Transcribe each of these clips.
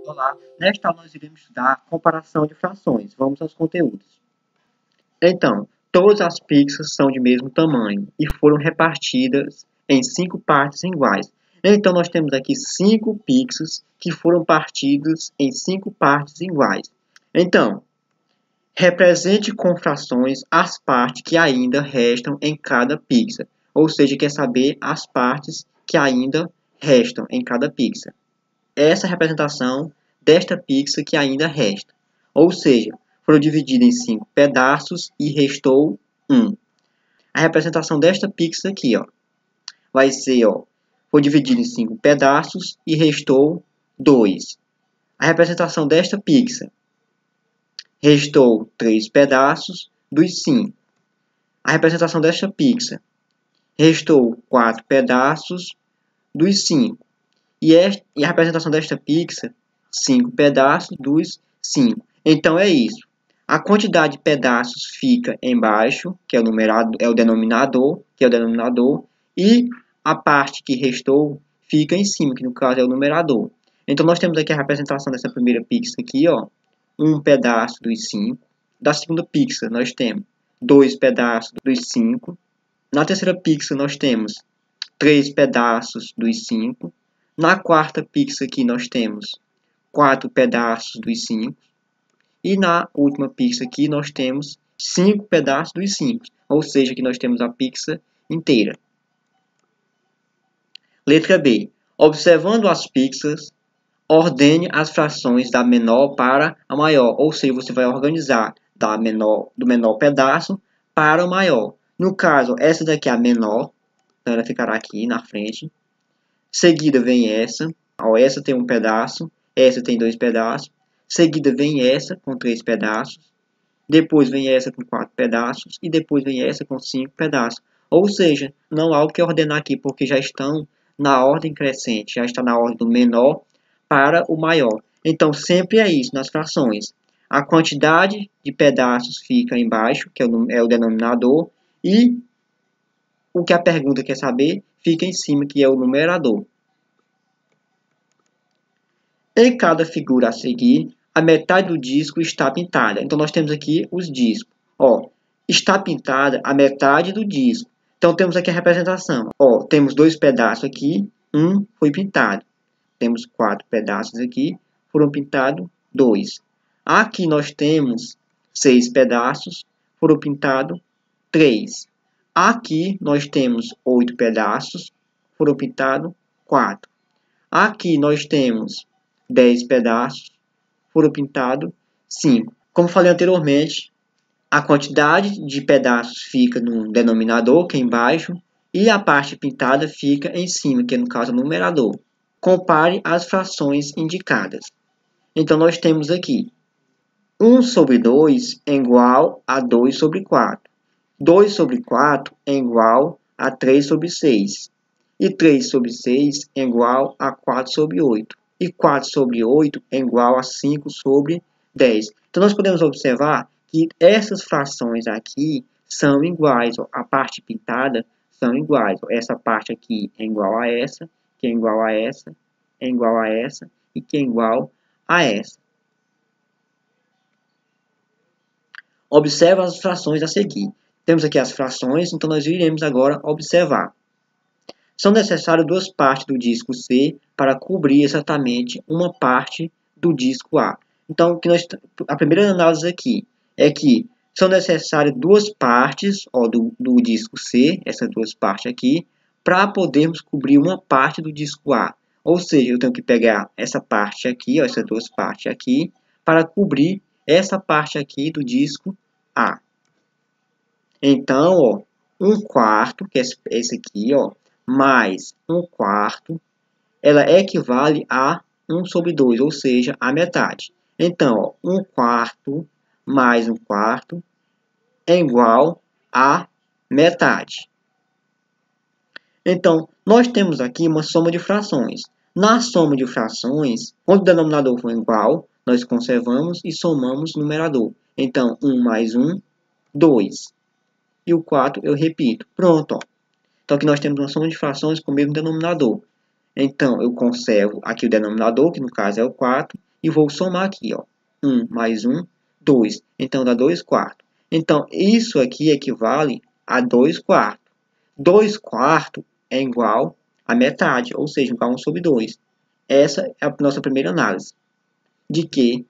Olá, nesta aula nós iremos estudar comparação de frações. Vamos aos conteúdos. Então, todas as pixels são de mesmo tamanho e foram repartidas em 5 partes iguais. Então, nós temos aqui 5 pixels que foram partidos em 5 partes iguais. Então, represente com frações as partes que ainda restam em cada pixel. Ou seja, quer saber as partes que ainda restam em cada pixel. Essa representação desta pixel que ainda resta. Ou seja, foram divididas em 5 pedaços e restou 1. A representação desta pixel aqui, vai ser, foi dividida em 5 pedaços e restou 2. A representação desta pixel restou 3 pedaços dos 5. A representação desta pixel restou 4 pedaços dos 5. E a representação desta pixel, 5 pedaços dos 5. Então, é isso. A quantidade de pedaços fica embaixo, que é o denominador, e a parte que restou fica em cima, que no caso é o numerador. Então, nós temos aqui a representação dessa primeira pixel aqui, 1 pedaço dos 5. Da segunda pixel, nós temos 2 pedaços dos 5. Na terceira pixel, nós temos 3 pedaços dos 5. Na quarta pixel aqui nós temos 4 pedaços dos 5. E na última pixel aqui nós temos 5 pedaços dos 5. Ou seja, que nós temos a pixel inteira. Letra B. Observando as pixels, ordene as frações da menor para a maior. Ou seja, você vai organizar do menor pedaço para o maior. No caso, essa daqui é a menor. Então ela ficará aqui na frente. Seguida vem essa, essa tem um pedaço, essa tem 2 pedaços. Seguida vem essa com 3 pedaços. Depois vem essa com 4 pedaços. E depois vem essa com 5 pedaços. Ou seja, não há o que ordenar aqui, porque já estão na ordem crescente. Já está na ordem do menor para o maior. Então, sempre é isso nas frações. A quantidade de pedaços fica embaixo, que é o denominador. E o que a pergunta quer saber fica em cima, que é o numerador. Em cada figura a seguir, a metade do disco está pintada. Então, nós temos aqui os discos. Está pintada a metade do disco. Então, temos aqui a representação. Temos 2 pedaços aqui, um foi pintado. Temos 4 pedaços aqui, foram pintados 2. Aqui nós temos 6 pedaços, foram pintados 3. Aqui nós temos 8 pedaços, foram pintados 4. Aqui nós temos 10 pedaços, foram pintados 5. Como falei anteriormente, a quantidade de pedaços fica no denominador, que é embaixo, e a parte pintada fica em cima, que é no caso o numerador. Compare as frações indicadas. Então nós temos aqui 1 sobre 2 é igual a 2 sobre 4. 2 sobre 4 é igual a 3 sobre 6. E 3 sobre 6 é igual a 4 sobre 8. E 4 sobre 8 é igual a 5 sobre 10. Então, nós podemos observar que essas frações aqui são iguais. A parte pintada são iguais. Essa parte aqui é igual a essa, que é igual a essa, é igual a essa e que é igual a essa. Observe as frações a seguir. Temos aqui as frações, então nós iremos agora observar. São necessárias 2 partes do disco C para cobrir exatamente uma parte do disco A. Então, a primeira análise aqui é que são necessárias 2 partes do disco C, essas 2 partes aqui, para podermos cobrir uma parte do disco A. Ou seja, eu tenho que pegar essa parte aqui, essas 2 partes aqui, para cobrir essa parte aqui do disco A. Então, 1/4, que é esse aqui, mais 1/4, ela equivale a 1 sobre 2, ou seja, a metade. Então, 1/4 mais 1/4 é igual a metade. Então, nós temos aqui uma soma de frações. Na soma de frações, quando o denominador for igual, nós conservamos e somamos o numerador. Então, 1 mais 1, 2. E o 4 eu repito. Pronto. Então, aqui nós temos uma soma de frações com o mesmo denominador. Então, eu conservo aqui o denominador, que no caso é o 4, e vou somar aqui, ó. 1 mais 1, 2. Então, dá 2 quartos. Então, isso aqui equivale a 2 quartos. 2 quartos é igual a metade, ou seja, igual a 1 sobre 2. Essa é a nossa primeira análise. De que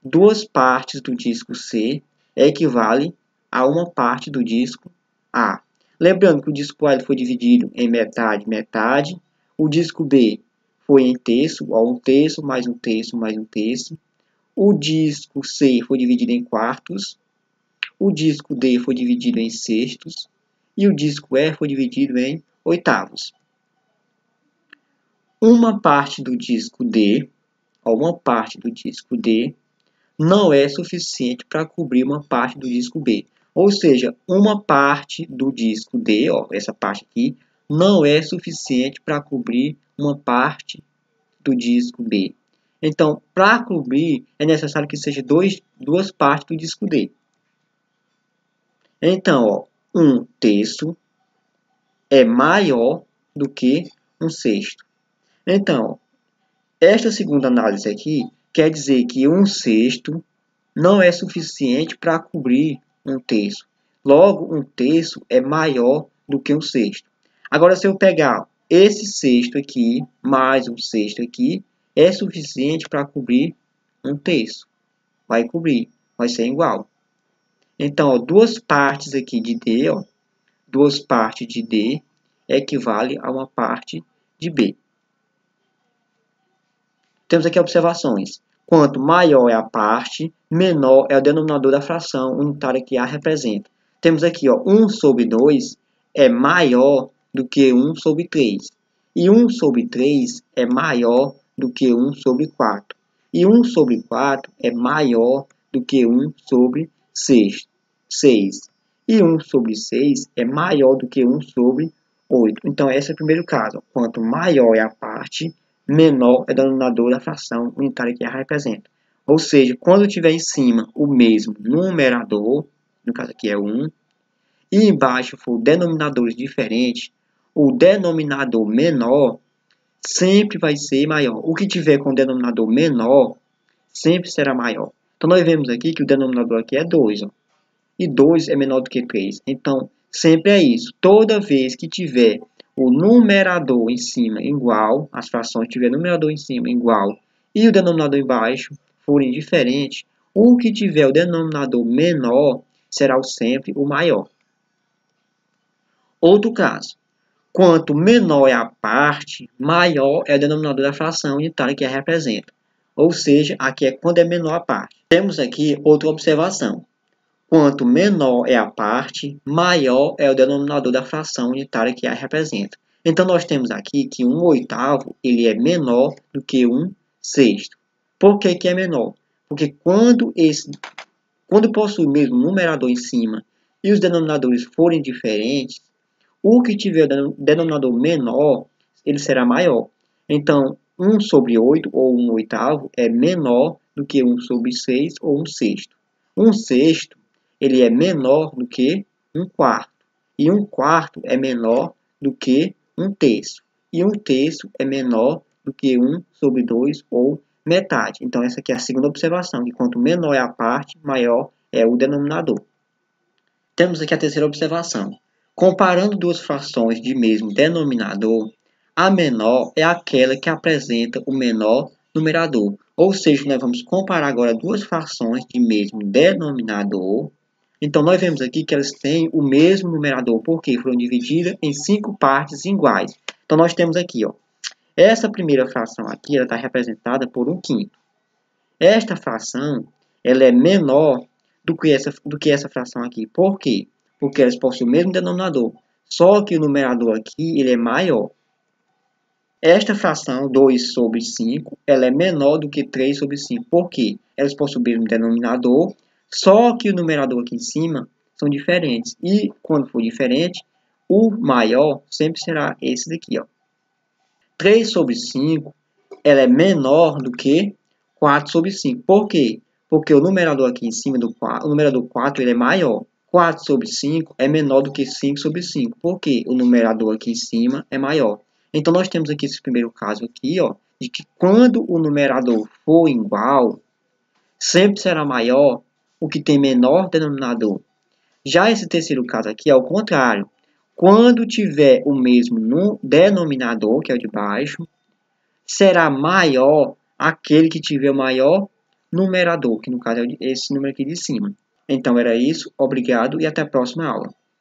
2 partes do disco C equivale a uma parte do disco A. Lembrando que o disco A foi dividido em metade, metade. O disco B foi em terço, ó, 1 terço, mais 1 terço, mais 1 terço. O disco C foi dividido em quartos. O disco D foi dividido em sextos. E o disco E foi dividido em oitavos. Uma parte do disco D, ó, uma parte do disco D, não é suficiente para cobrir uma parte do disco B. Ou seja, uma parte do disco D, ó, essa parte aqui, não é suficiente para cobrir uma parte do disco B. Então, para cobrir, é necessário que seja duas partes do disco D. Então, ó, 1 terço é maior do que 1 sexto. Então, esta segunda análise aqui quer dizer que 1 sexto não é suficiente para cobrir 1 terço. Logo, 1 terço é maior do que 1 sexto. Agora, se eu pegar esse sexto aqui, mais 1 sexto aqui, é suficiente para cobrir 1 terço. Vai cobrir, vai ser igual. Então, ó, duas partes aqui de D, ó, duas partes de D equivale a uma parte de B. Temos aqui observações. Quanto maior é a parte, menor é o denominador da fração unitária que A representa. Temos aqui, ó, 1 sobre 2 é maior do que 1 sobre 3. E 1 sobre 3 é maior do que 1 sobre 4. E 1 sobre 4 é maior do que 1 sobre 6. E 1 sobre 6 é maior do que 1 sobre 8. Então, esse é o primeiro caso. Quanto maior é a parte, menor é o denominador da fração unitária que A representa. Ou seja, quando tiver em cima o mesmo numerador, no caso aqui é 1, e embaixo for denominadores diferentes, o denominador menor sempre vai ser maior. O que tiver com denominador menor sempre será maior. Então, nós vemos aqui que o denominador aqui é 2. Ó, e 2 é menor do que 3. Então, sempre é isso. Toda vez que tiver o numerador em cima igual, as frações tiver numerador em cima igual e o denominador embaixo forem diferentes, o que tiver o denominador menor será sempre o maior. Outro caso. Quanto menor é a parte, maior é o denominador da fração unitária que a representa. Ou seja, aqui é quando é menor a parte. Temos aqui outra observação. Quanto menor é a parte, maior é o denominador da fração unitária que A representa. Então, nós temos aqui que 1 oitavo ele é menor do que 1 sexto. Por que que é menor? Porque quando possui o mesmo numerador em cima e os denominadores forem diferentes, o que tiver o denominador menor, ele será maior. Então, 1 sobre 8 ou 1 oitavo é menor do que 1 sobre 6 ou 1 sexto. 1 sexto ele é menor do que 1 quarto. E 1 quarto é menor do que 1 terço. E 1 terço é menor do que 1 sobre 2 ou metade. Então, essa aqui é a segunda observação, que quanto menor é a parte, maior é o denominador. Temos aqui a terceira observação. Comparando duas frações de mesmo denominador, a menor é aquela que apresenta o menor numerador. Ou seja, nós vamos comparar agora duas frações de mesmo denominador. Então, nós vemos aqui que elas têm o mesmo numerador, porque foram divididas em 5 partes iguais. Então, nós temos aqui, ó, essa primeira fração aqui está representada por 1/5. Esta fração ela é menor do que essa fração aqui. Por quê? Porque elas possuem o mesmo denominador, só que o numerador aqui ele é maior. Esta fração, 2 sobre 5, ela é menor do que 3 sobre 5. Por quê? Elas possuem o mesmo denominador, só que o numerador aqui em cima são diferentes. E quando for diferente, o maior sempre será esse daqui, ó. 3 sobre 5 ela é menor do que 4 sobre 5. Por quê? Porque o numerador aqui em cima do 4, o numerador 4 ele é maior. 4 sobre 5 é menor do que 5 sobre 5. Por quê? O numerador aqui em cima é maior. Então, nós temos aqui esse primeiro caso aqui, ó, de que quando o numerador for igual, sempre será maior o que tem menor denominador. Já esse terceiro caso aqui é o contrário. Quando tiver o mesmo denominador, que é o de baixo, será maior aquele que tiver o maior numerador, que no caso é esse número aqui de cima. Então era isso, obrigado e até a próxima aula.